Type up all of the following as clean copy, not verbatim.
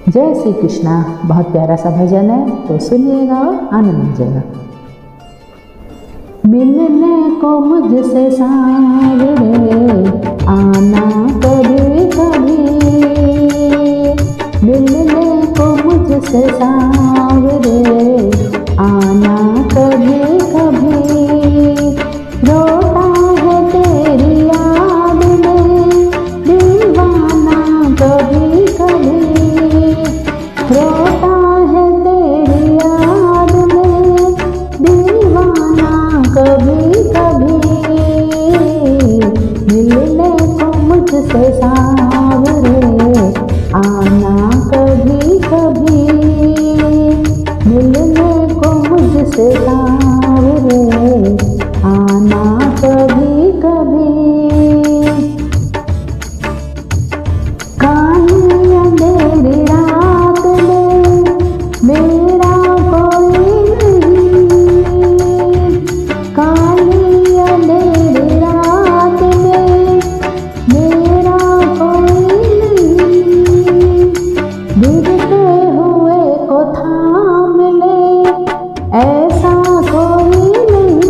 जय श्री कृष्णा। बहुत प्यारा सा भजन है, तो सुनिएगा और आनंद लीजिएगा। मिलने को मुझसे सांवरे आना कभी कभी, मिलने को मुझसे सांवरे आना कभी कभी, रोता है तेरी याद में दीवाना कभी कभी, रोता है तेरी याद में दीवाना कभी कभी, मिलने को मुझसे सांवरे आना कभी कभी, मिलने को मुझसे सांवरे आना कभी कभी। काली अंधेरी रात में मेरा कोई नहीं, काली अंधेरी रात में मेरा कोई नहीं, गिरते हुए को थाम ले ऐसा कोई नहीं,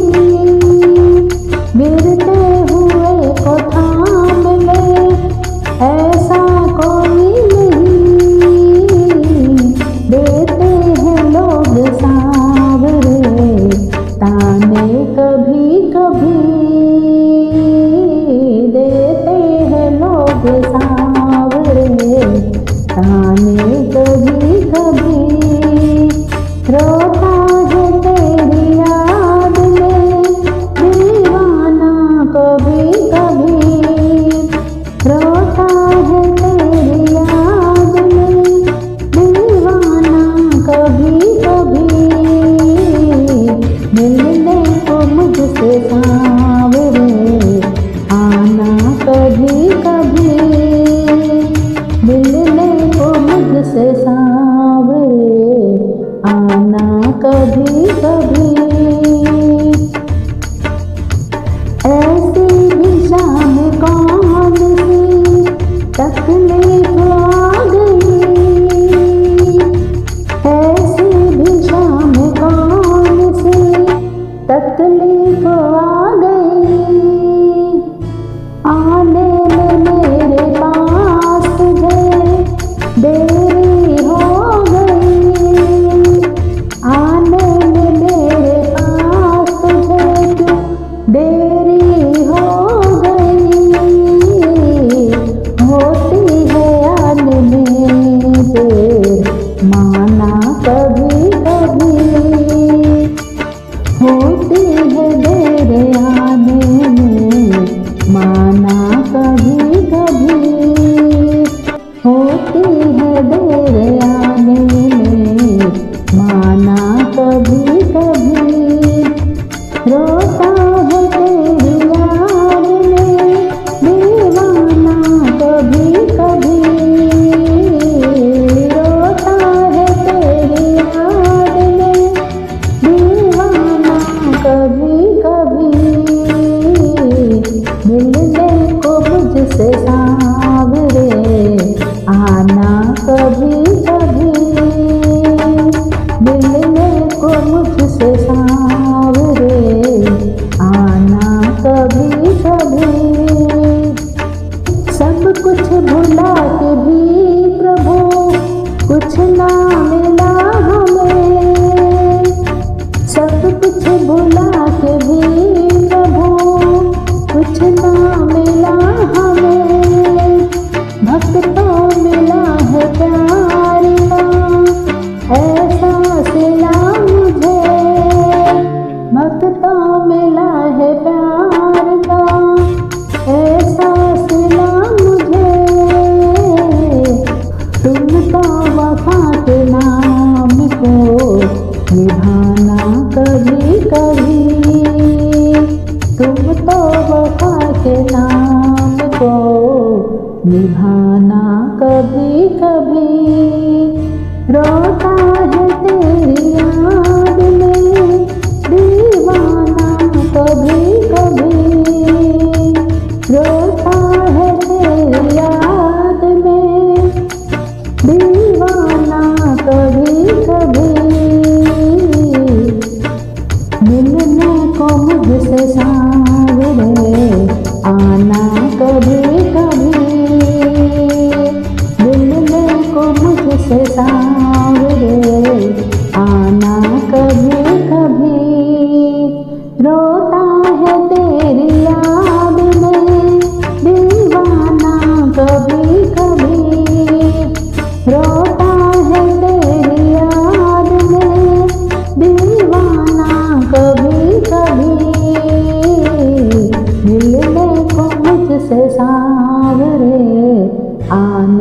गिरते हुए को थाम ले ऐसा कोई नहीं, देते हैं लोग सांवरे ताने कभी कभी, देते हैं लोग सांवरे ताने कभी कभी, रोता है तेरी याद में दीवाना कभी कभी, रोता है तेरी याद में दीवाना कभी कभी, मिलने को मुझसे सांवरे आना कभी कभी, मिलने को मुझसे सांवरे आना कभी कभी। ऐसी दिशा में कौन सी तकलीफ आ गई, ऐसी दिशा में कौन सी तकलीफ आ गई, आने में मेरे पास तुझे देरी हो गई, आने में मेरे पास तुझे क्यों देरी हो गई, होती है आने में देर माना कभी कभी, होती है देर आने में माना कभी कभी, होती है देर आने में माना कभी कभी, रोता है तेरी याद में दीवाना कभी कभी, रोता है तेरी याद में दीवाना कभी कभी, मिलने को मुझसे सांवरे आना कभी कभी, मिलने को मुझसे सांवरे आना कभी कभी। सब कुछ भुला के भी प्रभु कुछ ना मिला हमें, सब कुछ भुला के भी प्रभु कुछ ना मिला हमें, भक्तों मिला है प्यार का ऐसा सिला मुझे, भक्तों मिला है प्यार का ऐसा सिला मुझे, तुम तो वफा के नाम को निभाना कभी कभी, तुम तो वफा के नाम को निभाना कभी कभी, रोता है तेरी याद में दीवाना कभी कभी, रोता है तेरी याद में दीवाना आनंद।